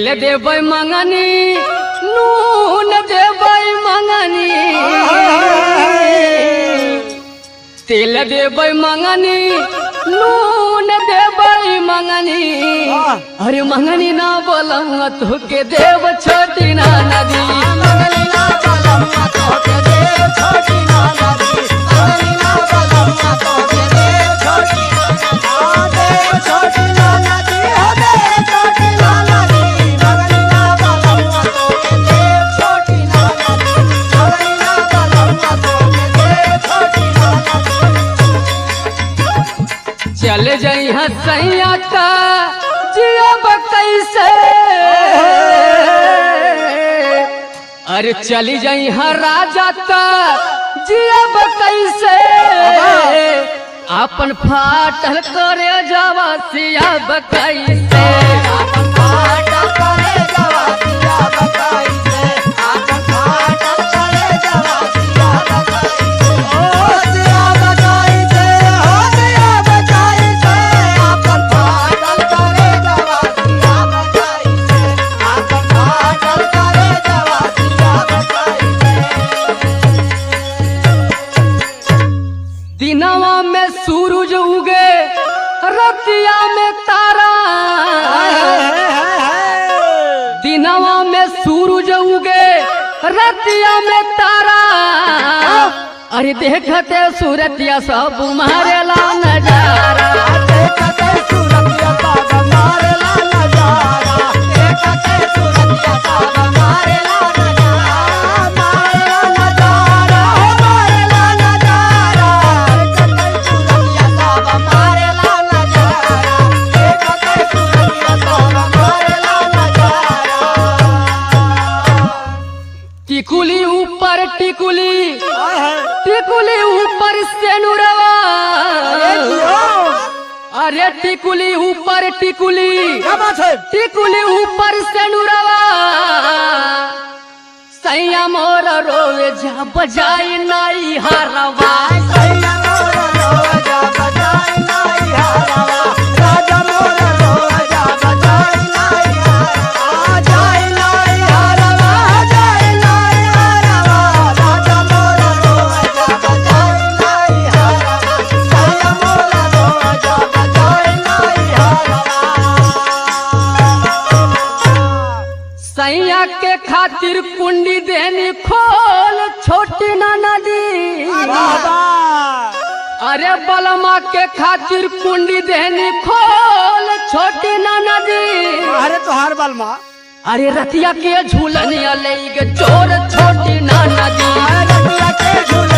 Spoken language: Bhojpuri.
तेल देबै मंगनी नून देबै मंगनी तेल देबै मंगनी नून देबै मंगनी अरे मंगनी ना बोलम तो के देव छोटी ना नदी मंगनी ना बोलम तो के देव छोटी ना नदी मंगनी ना बोलम तो के देव छोटी ना देव छोटी ना नदी हो देव छोटी ना नदी मंगनी ना बोलम तो के देव छोटी ना नदी मंगनी ना बोलम तो के देव छोटी ना नदी चल जाई हसैया का जियब कैसे अरे चली जाई हर राजा का जियब कैसे अपन फाटल करे जावा सियाब कैसे अपन फाटल करे जावा सियाब कैसे अपन फाटल करे जावा सियाब कैसे ओ सियाब कैसे हो सियाब कैसे अपन फाटल करे जावा सियाब कैसे अपन फाटल करे जावा सियाब कैसे दिनवा में सूरज उगे रतिया में तारा दिनवा में सूरज उगे रतिया में तारा अरे देखते सूरतिया सब मारेला नजारा देखते सूरतिया सब मारेला नजारा देखते सूरतिया सब मारेला नजारा मारेला नजारा मारेला नजारा देखते सूरतिया सब मारेला नजारा देखते सूरतिया सब मारेला नजारा टिकुली ऊपर टिकुली टिकुली ऊपर से नुरवा अरे टिकुली ऊपर टिकुली टिकुली ऊपर से नुरवा सैया मोर रोवे जा बजाई नाई हरवा सैया मोर रोवे जा बजाई नाई हरवा राजा मोर रोवे जा बजाई नाई हरवा जाई नाई हरवा जाई नाई हरवा राजा मोर रोवे जा बजाई नाई हरवा सैया मोर रोवे जा बजाई नाई हरवा सैया के खातिर कुंडी देनी खोल छोटी ना नदी अरे बलमा के खातिर कुंडी देनी खोल छोटी ना नदी अरे तोहार बलमा अरे रतिया के झूलनिया ले गे चोर छोटी ना नदी रतिया के झूल